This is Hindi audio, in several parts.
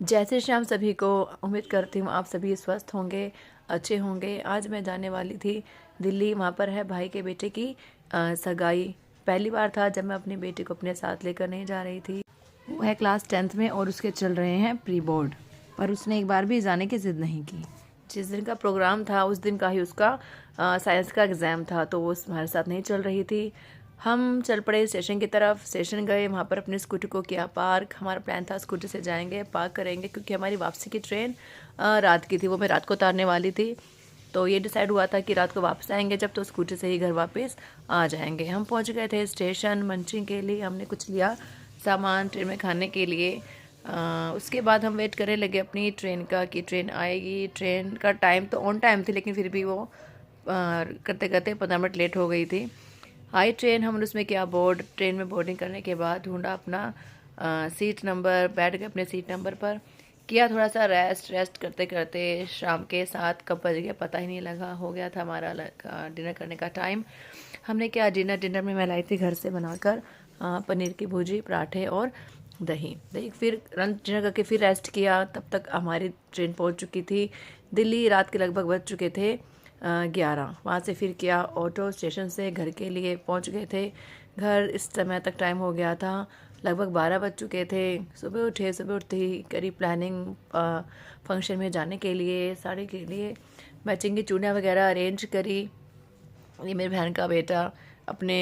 जय श्री श्याम सभी को। उम्मीद करती हूँ आप सभी स्वस्थ होंगे, अच्छे होंगे। आज मैं जाने वाली थी दिल्ली। वहाँ पर है भाई के बेटे की सगाई। पहली बार था जब मैं अपनी बेटी को अपने साथ लेकर नहीं जा रही थी। वो है क्लास 10th में और उसके चल रहे हैं प्री बोर्ड, पर उसने एक बार भी जाने की ज़िद नहीं की। जिस दिन का प्रोग्राम था उस दिन का ही उसका साइंस का एग्ज़ाम था, तो वो हमारे साथ नहीं चल रही थी। हम चल पड़े स्टेशन की तरफ। स्टेशन गए, वहाँ पर अपनी स्कूटी को किया पार्क। हमारा प्लान था स्कूटी से जाएंगे, पार्क करेंगे, क्योंकि हमारी वापसी की ट्रेन रात की थी। वो मैं रात को उतारने वाली थी, तो ये डिसाइड हुआ था कि रात को वापस आएंगे जब, तो स्कूटी से ही घर वापस आ जाएंगे। हम पहुँच गए थे स्टेशन मंचिंग के लिए। हमने कुछ लिया सामान ट्रेन में खाने के लिए। उसके बाद हम वेट करने लगे अपनी ट्रेन का कि ट्रेन आएगी। ट्रेन का टाइम तो ऑन टाइम थी, लेकिन फिर भी वो करते करते 15 मिनट लेट हो गई थी। आई ट्रेन, हमने उसमें किया बोर्ड। ट्रेन में बोर्डिंग करने के बाद ढूंढा अपना सीट नंबर, बैठ गए अपने सीट नंबर पर। किया थोड़ा सा रेस्ट करते करते शाम के 7 कब बज गया पता ही नहीं लगा। हो गया था हमारा डिनर करने का टाइम। हमने क्या डिनर में मैं लाई थी घर से बनाकर पनीर की भुजी, पराठे और दही। फिर लंच डिनर करके फिर रेस्ट किया। तब तक हमारी ट्रेन पहुंच चुकी थी दिल्ली। रात के लगभग बज चुके थे 11। वहाँ से फिर किया ऑटो, स्टेशन से घर के लिए पहुँच गए थे। घर इस समय तक टाइम हो गया था, लगभग 12 बज चुके थे। सुबह उठते ही करी प्लानिंग फंक्शन में जाने के लिए। साड़ी के लिए मैचिंग की चूड़ियाँ वगैरह अरेंज करी। ये मेरी बहन का बेटा अपने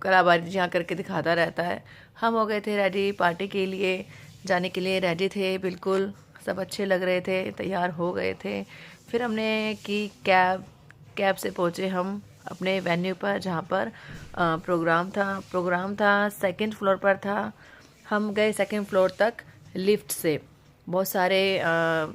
कलाबाजियाँ करके दिखाता रहता है। हम हो गए थे रेडी पार्टी के लिए, जाने के लिए रेडी थे बिल्कुल। सब अच्छे लग रहे थे, तैयार हो गए थे। फिर हमने की कैब से पहुँचे हम अपने वेन्यू पर, जहाँ पर प्रोग्राम था 2nd फ्लोर पर था। हम गए 2nd फ्लोर तक लिफ्ट से। बहुत सारे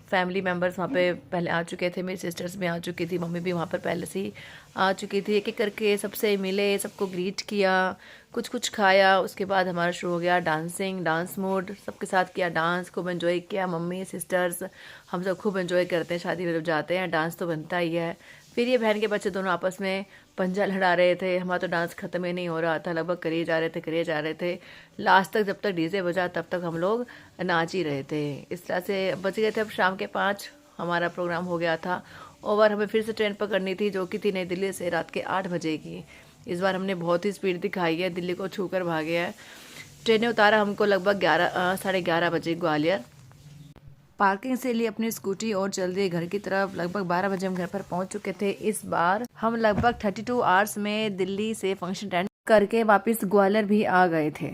फैमिली मेम्बर्स वहाँ पे पहले आ चुके थे। मेरी सिस्टर्स भी आ चुकी थी, मम्मी भी वहाँ पर पहले से ही आ चुकी थी। एक एक करके सबसे मिले, सबको ग्रीट किया, कुछ खाया। उसके बाद हमारा शुरू हो गया डांस मूड। सबके साथ किया डांस, खूब एंजॉय किया। मम्मी सिस्टर्स हम सब खूब एंजॉय करते हैं। शादी में जब जाते हैं डांस तो बनता ही है। फिर ये बहन के बच्चे दोनों आपस में पंजा लड़ा रहे थे। हमारा तो डांस ख़त्म ही नहीं हो रहा था, लगभग करिए जा रहे थे। लास्ट तक जब तक डीजे बजा तब तक हम लोग नाच ही रहे थे। इस तरह से बच गए थे। अब शाम के 5 हमारा प्रोग्राम हो गया था ओवर। हमें फिर से ट्रेन पकड़नी थी, जो कि थी नई दिल्ली से रात के 8 बजे की। इस बार हमने बहुत ही स्पीड दिखाई है, दिल्ली को छू कर भागे हैं। ट्रेन ने उतारा हमको लगभग 11 बजे ग्वालियर। पार्किंग से लिए अपनी स्कूटी और चल दिए घर की तरफ। लगभग 12 बजे हम घर पर पहुंच चुके थे। इस बार हम लगभग 32 आवर्स में दिल्ली से फंक्शन अटेंड करके वापस ग्वालियर भी आ गए थे।